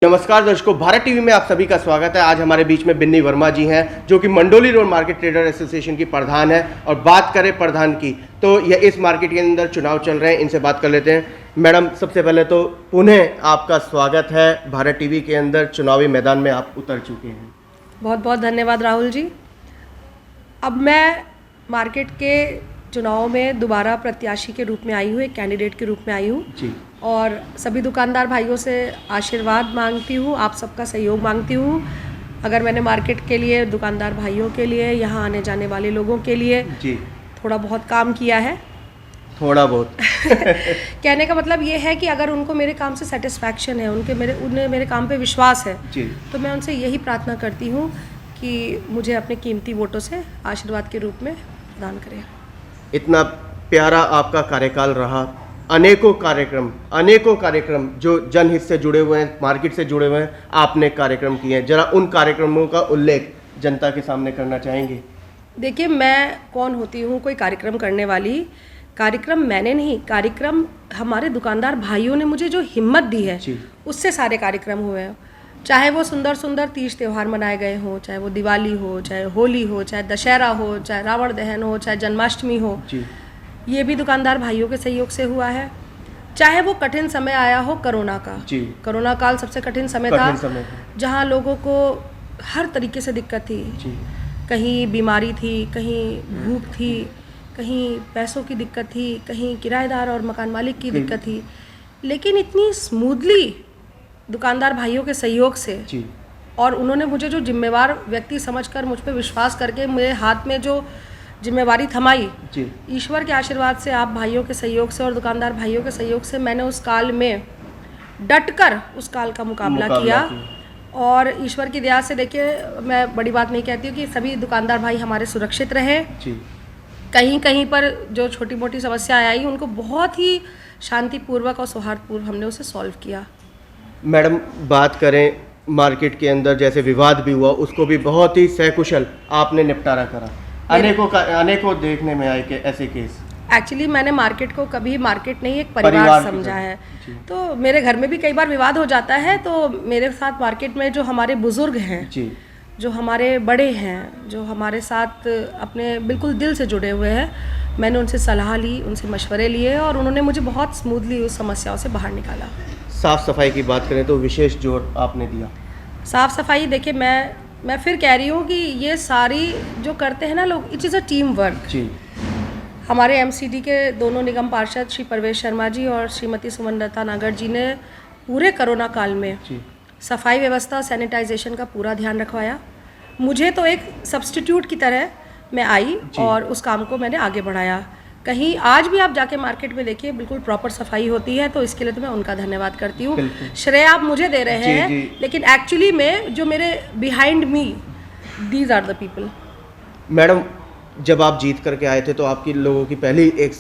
नमस्कार दर्शकों, भारत टीवी में आप सभी का स्वागत है। आज हमारे बीच में बिन्नी वर्मा जी हैं जो कि Mandoli road market trader association की प्रधान है। और बात करें प्रधान की तो यह इस मार्केट के अंदर चुनाव चल रहे हैं, इनसे बात कर लेते हैं। मैडम, सबसे पहले तो पुनः आपका स्वागत है। भारत टीवी के अंदर चुनावी मैदान में आप उतर चुके हैं। बहुत बहुत धन्यवाद राहुल जी। अब मैं मार्केट के चुनाव में दोबारा प्रत्याशी के रूप में आई हूँ, एक कैंडिडेट के रूप में आई हूँ जी। और सभी दुकानदार भाइयों से आशीर्वाद मांगती हूँ, आप सबका सहयोग मांगती हूँ। अगर मैंने मार्केट के लिए, दुकानदार भाइयों के लिए, यहाँ आने जाने वाले लोगों के लिए जी थोड़ा बहुत काम किया है। थोड़ा बहुत कहने का मतलब ये है कि अगर उनको मेरे काम से सेटिस्फैक्शन है, उन्हें मेरे काम पे विश्वास है जी, तो मैं उनसे यही प्रार्थना करती हूँ कि मुझे अपने कीमती वोटों से आशीर्वाद के रूप में प्रदान करें। इतना प्यारा आपका कार्यकाल रहा। अनेकों कार्यक्रम जो जनहित से जुड़े हुए हैं, मार्केट से जुड़े हुए हैं, आपने कार्यक्रम किए हैं। जरा उन कार्यक्रमों का उल्लेख जनता के सामने करना चाहेंगे? देखिए, मैं कौन होती हूँ कोई कार्यक्रम करने वाली? कार्यक्रम मैंने नहीं, कार्यक्रम हमारे दुकानदार भाइयों ने मुझे जो हिम्मत दी है उससे सारे कार्यक्रम हुए हैं। चाहे वो सुंदर सुंदर तीज त्यौहार मनाए गए हों, चाहे वो दिवाली हो, चाहे होली हो, चाहे दशहरा हो, चाहे रावण दहन हो, चाहे जन्माष्टमी हो, ये भी दुकानदार भाइयों के सहयोग से हुआ है। चाहे वो कठिन समय आया हो कोरोना का, कोरोना काल सबसे कठिन समय था, जहाँ लोगों को हर तरीके से दिक्कत थी। कहीं बीमारी थी, कहीं भूख थी, कहीं पैसों की दिक्कत थी, कहीं किराएदार और मकान मालिक की दिक्कत थी, लेकिन इतनी स्मूथली दुकानदार भाइयों के सहयोग से और उन्होंने मुझे जो जिम्मेवार व्यक्ति समझकर मुझ पर विश्वास करके मेरे हाथ में जो जिम्मेवारी थमाई, ईश्वर के आशीर्वाद से, आप भाइयों के सहयोग से और दुकानदार भाइयों के सहयोग से मैंने उस काल में डटकर उस काल का मुकाबला किया। और ईश्वर की दया से, देखिए, मैं बड़ी बात नहीं कहती हूँ कि सभी दुकानदार भाई हमारे सुरक्षित रहे। कहीं कहीं पर जो छोटी मोटी समस्याएं आई उनको बहुत ही शांतिपूर्वक और सौहार्दपूर्व हमने उसे सॉल्व किया। मैडम, बात करें मार्केट के अंदर जैसे विवाद भी हुआ, उसको भी बहुत ही सकुशल आपने निपटारा करा। अनेकों देखने में आए कि ऐसे केस। एक्चुअली मैंने मार्केट को कभी मार्केट नहीं, एक परिवार समझा है। तो मेरे घर में भी कई बार विवाद हो जाता है, तो मेरे साथ मार्केट में जो हमारे बुजुर्ग हैं, जो हमारे बड़े हैं, जो हमारे साथ अपने बिल्कुल दिल से जुड़े हुए हैं, मैंने उनसे सलाह ली, उनसे मशवरे लिए और उन्होंने मुझे बहुत स्मूथली उस समस्याओं से बाहर निकाला। साफ़ सफाई की बात करें तो विशेष जोर आपने दिया। साफ़ सफाई, देखिए, मैं फिर कह रही हूँ कि ये सारी जो करते हैं ना लोग, it is a team work. हमारे एमसीडी के दोनों निगम पार्षद श्री परवेश शर्मा जी और श्रीमती सुमनलता नागर जी ने पूरे कोरोना काल में सफाई व्यवस्था, सैनिटाइजेशन का पूरा ध्यान रखवाया। मुझे तो एक सब्स्टिट्यूट की तरह मैं आई और उस काम को मैंने आगे बढ़ाया। कहीं आज भी आप जाके मार्केट में देखिए, बिल्कुल प्रॉपर सफाई होती है, तो इसके लिए तो मैं उनका धन्यवाद करती हूँ। श्रेय आप मुझे दे रहे हैं, लेकिन एक्चुअली में जो मेरे behind me, these are the people. Madam, जब आप जीत करके आए थे तो आपकी लोगों की पहली एक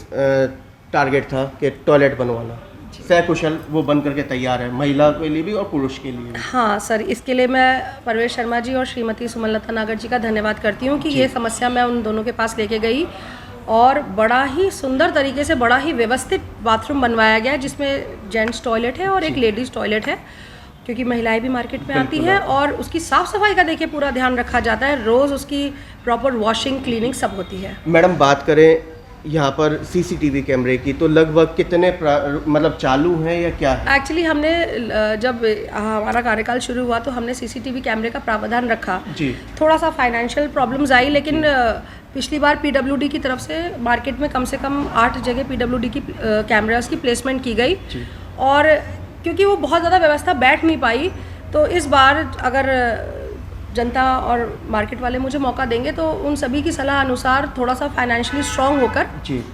टारगेट था कि टॉयलेट बनवाना। सकुशल वो बन करके तैयार है, महिला के लिए भी और पुरुष के लिए भी। हाँ सर, इसके लिए मैं परवेश शर्मा जी और श्रीमती सुमनलता नागर जी का धन्यवाद करती हूँ कि ये समस्या मैं उन दोनों के पास लेके गई और बड़ा ही सुंदर तरीके से, बड़ा ही व्यवस्थित बाथरूम बनवाया गया है, जिसमें जेंट्स टॉयलेट है और एक लेडीज़ टॉयलेट है, क्योंकि महिलाएं भी मार्केट में आती हैं। और उसकी साफ़ सफाई का, देखिए, पूरा ध्यान रखा जाता है। रोज़ उसकी प्रॉपर वॉशिंग, क्लीनिंग सब होती है। मैडम, बात करें यहाँ पर सीसीटीवी कैमरे की तो लगभग कितने मतलब चालू हैं या क्या है? एक्चुअली हमने जब हमारा कार्यकाल शुरू हुआ तो हमने सीसीटीवी कैमरे का प्रावधान रखा। थोड़ा सा फाइनेंशियल प्रॉब्लम्स आई, लेकिन पिछली बार पीडब्ल्यूडी की तरफ से मार्केट में कम से कम 8 जगह पीडब्ल्यूडी की कैमरास की प्लेसमेंट की गई। और क्योंकि वो बहुत ज़्यादा व्यवस्था बैठ नहीं पाई, तो इस बार अगर जनता और मार्केट वाले मुझे मौका देंगे तो उन सभी की सलाह अनुसार थोड़ा सा फाइनेंशियली स्ट्रांग होकर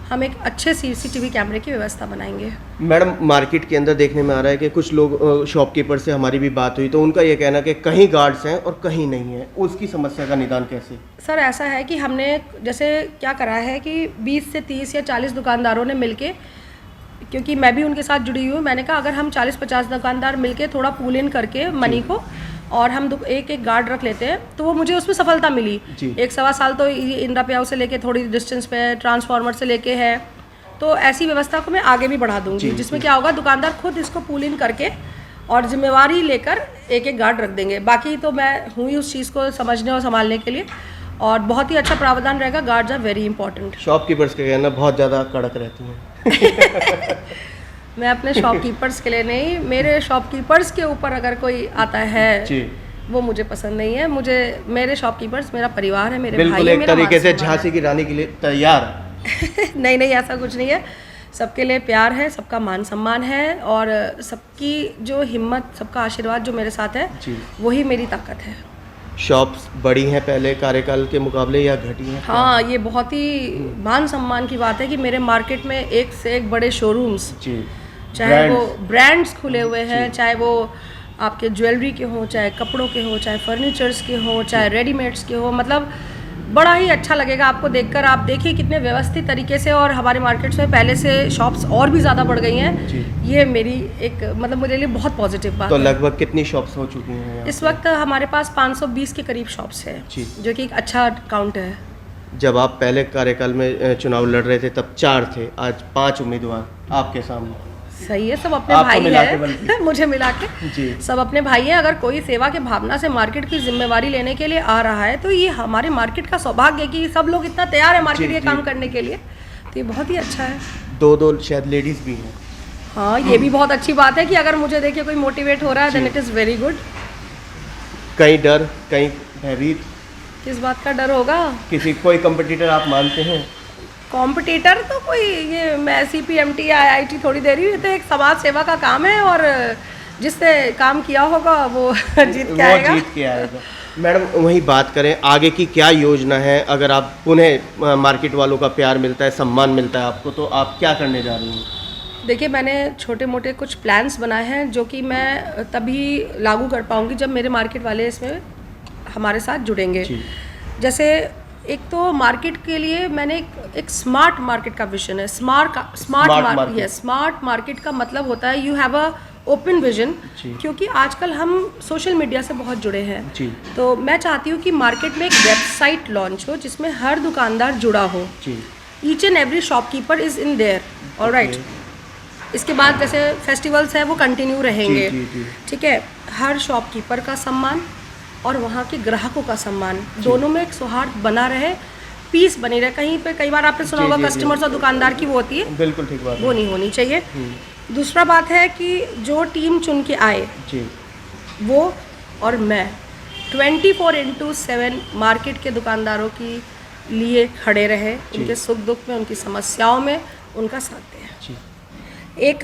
हम एक अच्छे सीसीटीवी कैमरे की व्यवस्था बनाएंगे। मैडम, मार्केट के अंदर देखने में आ रहा है कि कुछ लोग, शॉपकीपर से हमारी भी बात हुई तो उनका ये कहना कि कहीं गार्ड्स हैं और कहीं नहीं है। उसकी समस्या का निदान कैसे? सर, ऐसा है कि हमने जैसे क्या करा है कि 20 से 30 या 40 दुकानदारों ने मिलके, क्योंकि मैं भी उनके साथ जुड़ी हुई हूँ, मैंने कहा अगर हम 40-50 दुकानदार मिलके थोड़ा पूल इन करके मनी को और हम एक एक गार्ड रख लेते हैं, तो वो मुझे उसमें सफलता मिली। 1-1.25 साल तो इंदिरा प्याऊ से लेके थोड़ी डिस्टेंस पे, ट्रांसफार्मर से लेके है, तो ऐसी व्यवस्था को मैं आगे भी बढ़ा दूंगी, जिसमें क्या होगा, दुकानदार खुद इसको पूल इन करके और जिम्मेवारी लेकर एक एक गार्ड रख देंगे। बाकी तो मैं हूँ ही उस चीज़ को समझने और संभालने के लिए, और बहुत ही अच्छा प्रावधान रहेगा। Guards are very important. Shopkeepers का कहना बहुत ज़्यादा कड़क रहती हैं। मैं अपने शॉपकीपर्स के लिए नहीं, मेरे शॉपकीपर्स के ऊपर अगर कोई आता है जी, वो मुझे पसंद नहीं है। मुझे मेरे शॉपकीपर्स मेरा परिवार है, मेरे भाई बिल्कुल है, एक मेरा तरीके से मान सम्मान झांसी की रानी के लिए तैयार। है। नहीं नहीं, ऐसा कुछ नहीं है। सबके लिए प्यार है, सबका मान सम्मान है, और सबकी जो हिम्मत, सबका आशीर्वाद जो मेरे साथ है, जी। वही मेरी ताकत है। शॉप्स बड़ी हैं पहले कार्यकाल के मुकाबले या घटी हैं? हाँ, ये बहुत ही मान सम्मान की बात है कि मेरे मार्केट में एक से एक बड़े शोरूम्स, जी, चाहे वो ब्रांड्स खुले हुए हैं, चाहे वो आपके ज्वेलरी के हों, चाहे कपड़ों के हों, चाहे फर्नीचर्स के हों, चाहे रेडीमेड्स के हों। मतलब बड़ा ही अच्छा लगेगा आपको देखकर। आप देखिए कितने व्यवस्थित तरीके से, और हमारे मार्केट्स में पहले से शॉप्स और भी ज़्यादा बढ़ गई हैं। जी। ये मेरी एक मतलब मुझे लिए बहुत पॉजिटिव बात तो है। लगभग कितनी शॉप्स हो चुकी हैं यहाँ इस पे? वक्त हमारे पास 520 के करीब शॉप्स है, जी। जो कि एक अच्छा काउंट है। जब आप पहले कार्यकाल में चुनाव लड़ रहे थे तब 4 थे, आज 5 उम्मीदवार आपके सामने। सही है, सब अपने आपको भाई मिला के है। बल्कि। मुझे मिला के जी। सब अपने भाई हैं। अगर कोई सेवा के भावना से मार्केट की जिम्मेवारी लेने के लिए आ रहा है, तो ये हमारे मार्केट का सौभाग्य है कि सब लोग इतना तैयार है मार्केट जी, के जी। काम करने के लिए। तो ये बहुत ही अच्छा है। 2 शायद लेडीज भी हैं। हाँ, ये भी बहुत अच्छी बात है कि अगर मुझे देखिए कोई मोटिवेट हो रहा है, then it is very good. कहीं डर, कहीं भयभीत, किस बात का डर होगा? किसी कोई कंपटीटर आप मानते हैं? कॉम्पिटिटर तो कोई, ये मैं CPMT या IIT थोड़ी दे रही हूँ। ये तो एक समाज सेवा का काम है, और जिसने काम किया होगा वो जीत के आएगा। वो जीत के आएगा। मैडम वही बात करें, आगे की क्या योजना है? अगर आप पुनः मार्केट वालों का प्यार मिलता है, सम्मान मिलता है आपको, तो आप क्या करने जा रही हैं? देखिए, मैंने छोटे मोटे कुछ प्लान्स बनाए हैं जो कि मैं तभी लागू कर पाऊँगी जब मेरे मार्केट वाले इसमें हमारे साथ जुड़ेंगे। जी। जैसे एक तो मार्केट के लिए मैंने एक स्मार्ट मार्केट का विजन है। Smart market. Yes, smart market का मतलब होता है you have a open vision. जी। क्योंकि आजकल हम सोशल मीडिया से बहुत जुड़े हैं, जी। तो मैं चाहती हूँ कि मार्केट में एक वेबसाइट लॉन्च हो जिसमें हर दुकानदार जुड़ा हो। जी। Each and every shopkeeper is in there, alright. इसके बाद जैसे फेस्टिवल्स हैं वो कंटिन्यू रहेंगे, जी, जी। ठीक है। हर शॉपकीपर का सम्मान और वहाँ के ग्राहकों का सम्मान, दोनों में एक सौहार्द बना रहे, पीस बनी रहे। कहीं पे कई बार आपने सुना जी, होगा जी, जी। कस्टमर्स और दुकानदार की वो होती है, बिल्कुल ठीक बात वो है। नहीं होनी चाहिए। दूसरा बात है कि जो टीम चुन के आए जी। वो और मैं 24/7 मार्केट के दुकानदारों की लिए खड़े रहे, उनके सुख दुख में, उनकी समस्याओं में उनका साथ दें। जी। एक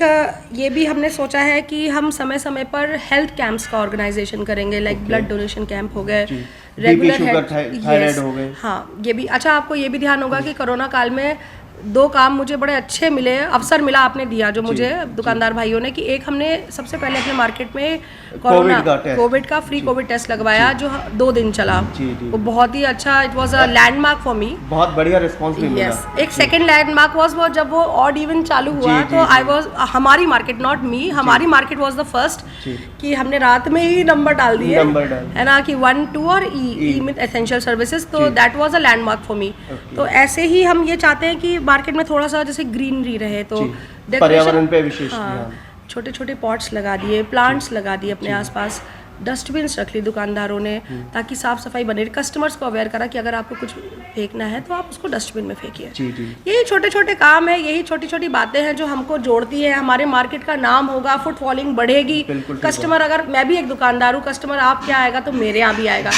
ये भी हमने सोचा है कि हम समय समय पर हेल्थ कैंप्स का ऑर्गेनाइजेशन करेंगे, लाइक ब्लड डोनेशन कैंप हो गए, जी। रेगुलर BP, शुगर, थायराइड हो गए। हाँ, ये भी अच्छा। आपको ये भी ध्यान होगा कि कोरोना काल में 2 काम मुझे बड़े अच्छे मिले, अवसर मिला आपने दिया जो मुझे दुकानदार भाइयों ने, कि एक हमने सबसे पहले अपने मार्केट में कोविड का फ्री कोविड टेस्ट लगवाया जो 2 दिन चला। जी, जी। वो बहुत ही अच्छा, it was a landmark for मी। बहुत बढ़िया रिस्पांस भी मिला। यस, एक सेकंड लैंडमार्क वाज वो जब वो ऑड इवन चालू हुआ, जी, तो जी, आई वाज, हमारी मार्केट, नॉट मी, हमारी मार्केट वाज द फर्स्ट जी। कि हमने रात में ही नंबर डाल दिए, नंबर डाल। है ना, कि 1, 2 और ई में एसेंशियल सर्विसेज। तो जी। That was a landmark for me. Okay. तो ऐसे ही हम ये चाहते हैं कि मार्केट में थोड़ा सा जैसे ग्रीनरी रहे, तो जी। पर्यावरण पे विशेष ध्यान। छोटे छोटे पॉट्स लगा दिए, प्लांट्स लगा दिए अपने आसपास, डस्टबिन्स रख ली दुकानदारों ने, ताकि साफ सफाई बने। कस्टमर्स को अवेयर करा कि अगर आपको कुछ फेंकना है तो आप उसको डस्टबिन में फेंकिए। जी, जी। यही छोटे छोटे काम है, यही छोटी छोटी बातें हैं जो हमको जोड़ती है। हमारे मार्केट का नाम होगा, फुटफॉलिंग बढ़ेगी। बिल्कुल ठीक कस्टमर, अगर मैं भी एक दुकानदार हूँ, कस्टमर आप क्या आएगा तो मेरे यहाँ भी आएगा।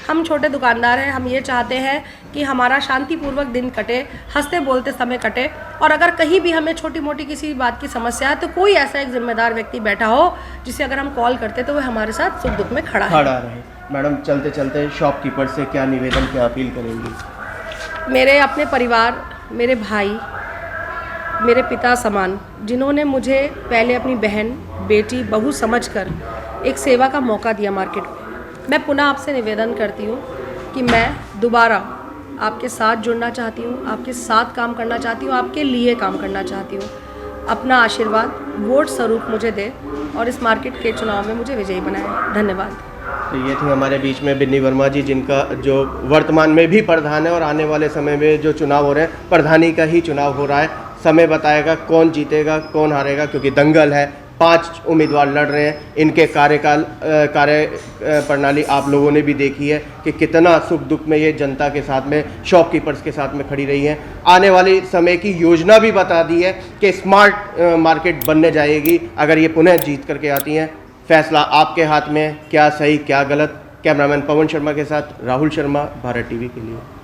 हम छोटे दुकानदार हैं, हम ये चाहते हैं कि हमारा शांतिपूर्वक दिन कटे, हंसते बोलते समय कटे। और अगर कहीं भी हमें छोटी मोटी किसी बात की समस्या है तो कोई ऐसा एक जिम्मेदार व्यक्ति बैठा हो जिसे अगर हम कॉल करते तो वह हमारे साथ सुख दुख में खड़ा रहे। मैडम चलते चलते शॉपकीपर से क्या निवेदन, क्या अपील करेंगी? मेरे अपने परिवार, मेरे भाई, मेरे पिता समान, जिन्होंने मुझे पहले अपनी बहन, बेटी, बहू समझकर एक सेवा का मौका दिया मार्केट में, मैं पुनः आपसे निवेदन करती हूँ कि मैं दोबारा आपके साथ जुड़ना चाहती हूँ, आपके साथ काम करना चाहती हूँ, आपके लिए काम करना चाहती हूँ। अपना आशीर्वाद वोट स्वरूप मुझे दे और इस मार्केट के चुनाव में मुझे विजयी बनाए। धन्यवाद। तो ये थी हमारे बीच में बिन्नी वर्मा जी, जिनका जो वर्तमान में भी प्रधान है और आने वाले समय में जो चुनाव हो रहे हैं, प्रधानी का ही चुनाव हो रहा है। समय बताएगा कौन जीतेगा कौन हारेगा, क्योंकि दंगल है, 5 उम्मीदवार लड़ रहे हैं, इनके कार्य प्रणाली आप लोगों ने भी देखी है कि कितना सुख दुख में ये जनता के साथ में, शॉपकीपर्स के साथ में खड़ी रही हैं। आने वाले समय की योजना भी बता दी है कि स्मार्ट मार्केट बनने जाएगी अगर ये पुनः जीत करके आती हैं। फैसला आपके हाथ में, क्या सही क्या गलत। कैमरामैन पवन शर्मा के साथ राहुल शर्मा, भारत टीवी के लिए।